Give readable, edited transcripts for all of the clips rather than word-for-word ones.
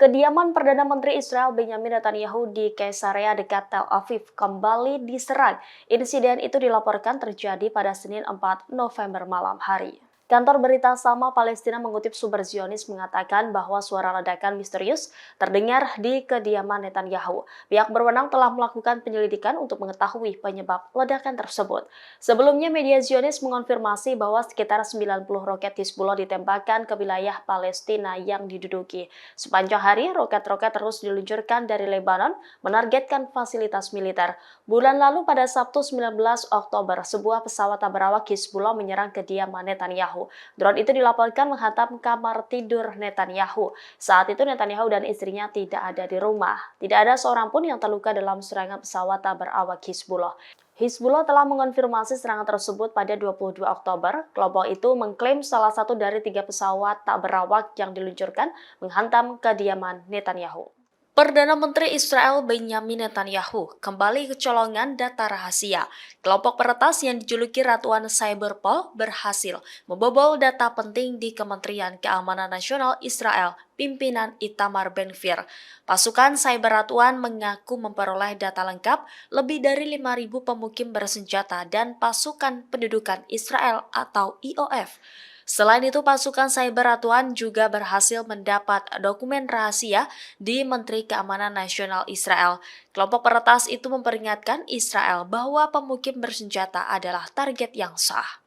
Kediaman Perdana Menteri Israel Benjamin Netanyahu di Kaisarea dekat Tel Aviv kembali diserang. Insiden itu dilaporkan terjadi pada Senin 4 November malam hari. Kantor berita Sama Palestina mengutip sumber Zionis mengatakan bahwa suara ledakan misterius terdengar di kediaman Netanyahu. Pihak berwenang telah melakukan penyelidikan untuk mengetahui penyebab ledakan tersebut. Sebelumnya media Zionis mengonfirmasi bahwa sekitar 90 roket Hizbullah ditembakkan ke wilayah Palestina yang diduduki. Sepanjang hari, roket-roket terus diluncurkan dari Lebanon menargetkan fasilitas militer. Bulan lalu pada Sabtu 19 Oktober, sebuah pesawat tak berawak Hizbullah menyerang kediaman Netanyahu. Drone itu dilaporkan menghantam kamar tidur Netanyahu. Saat itu Netanyahu dan istrinya tidak ada di rumah. Tidak ada seorang pun yang terluka dalam serangan pesawat tak berawak Hizbullah. Hizbullah telah mengonfirmasi serangan tersebut pada 22 Oktober. Kelompok itu mengklaim salah satu dari 3 pesawat tak berawak yang diluncurkan menghantam kediaman Netanyahu. Perdana Menteri Israel Benjamin Netanyahu kembali kecolongan data rahasia. Kelompok peretas yang dijuluki Ratuan Cyberpol berhasil membobol data penting di Kementerian Keamanan Nasional Israel, pimpinan Itamar Ben-Gvir. Pasukan Cyber Ratuan mengaku memperoleh data lengkap lebih dari 5.000 pemukim bersenjata dan pasukan pendudukan Israel atau IOF. Selain itu, pasukan Cyber Ratuan juga berhasil mendapat dokumen rahasia di Menteri Keamanan Nasional Israel. Kelompok peretas itu memperingatkan Israel bahwa pemukim bersenjata adalah target yang sah.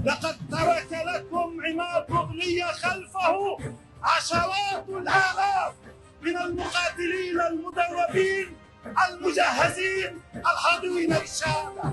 لقد ترك لكم عماد مغنية خلفه عشرات الآلاف من المقاتلين المدربين المجهزين الحاضرين للشهادة.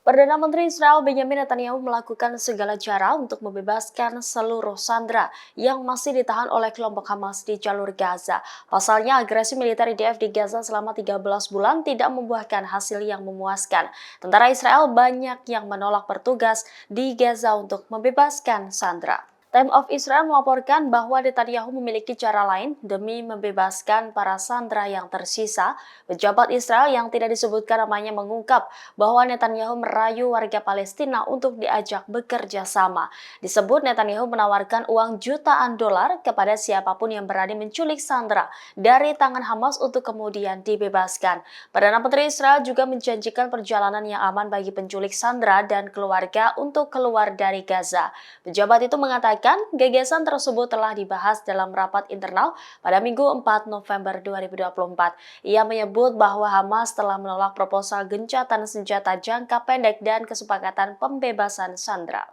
Perdana Menteri Israel Benjamin Netanyahu melakukan segala cara untuk membebaskan seluruh sandera yang masih ditahan oleh kelompok Hamas di jalur Gaza. Pasalnya, agresi militer IDF di Gaza selama 13 bulan tidak membuahkan hasil yang memuaskan. Tentara Israel banyak yang menolak bertugas di Gaza untuk membebaskan sandera. Time of Israel melaporkan bahwa Netanyahu memiliki cara lain demi membebaskan para sandera yang tersisa. Pejabat Israel yang tidak disebutkan namanya mengungkap bahwa Netanyahu merayu warga Palestina untuk diajak bekerja sama. Disebut Netanyahu menawarkan uang jutaan dolar kepada siapapun yang berani menculik sandera dari tangan Hamas untuk kemudian dibebaskan. Perdana Menteri Israel juga menjanjikan perjalanan yang aman bagi penculik sandera dan keluarga untuk keluar dari Gaza. Pejabat itu mengatakan gagasan tersebut telah dibahas dalam rapat internal pada Minggu 4 November 2024. Ia menyebut bahwa Hamas telah menolak proposal gencatan senjata jangka pendek dan kesepakatan pembebasan sandera.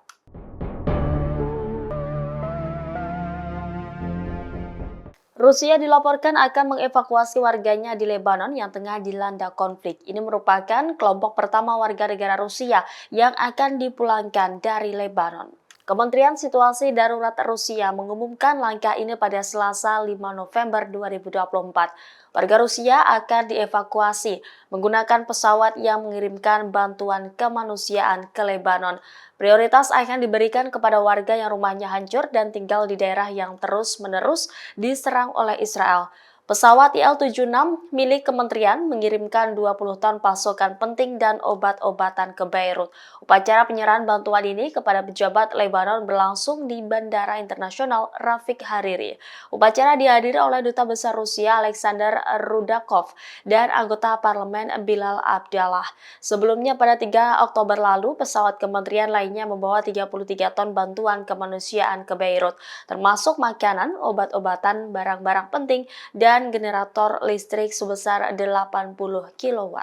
Rusia dilaporkan akan mengevakuasi warganya di Lebanon yang tengah dilanda konflik. Ini merupakan kelompok pertama warga negara Rusia yang akan dipulangkan dari Lebanon. Kementerian Situasi Darurat Rusia mengumumkan langkah ini pada Selasa 5 November 2024. Warga Rusia akan dievakuasi menggunakan pesawat yang mengirimkan bantuan kemanusiaan ke Lebanon. Prioritas akan diberikan kepada warga yang rumahnya hancur dan tinggal di daerah yang terus-menerus diserang oleh Israel. Pesawat Il-76 milik kementerian mengirimkan 20 ton pasokan penting dan obat-obatan ke Beirut. Upacara penyerahan bantuan ini kepada pejabat Lebanon berlangsung di Bandara Internasional Rafik Hariri. Upacara dihadiri oleh Duta Besar Rusia Alexander Rudakov dan anggota parlemen Bilal Abdallah. Sebelumnya pada 3 Oktober lalu, pesawat kementerian lainnya membawa 33 ton bantuan kemanusiaan ke Beirut, termasuk makanan, obat-obatan, barang-barang penting, dan generator listrik sebesar 80 kW.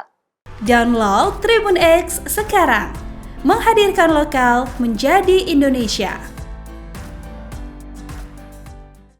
Download Tribun X sekarang, menghadirkan lokal menjadi Indonesia.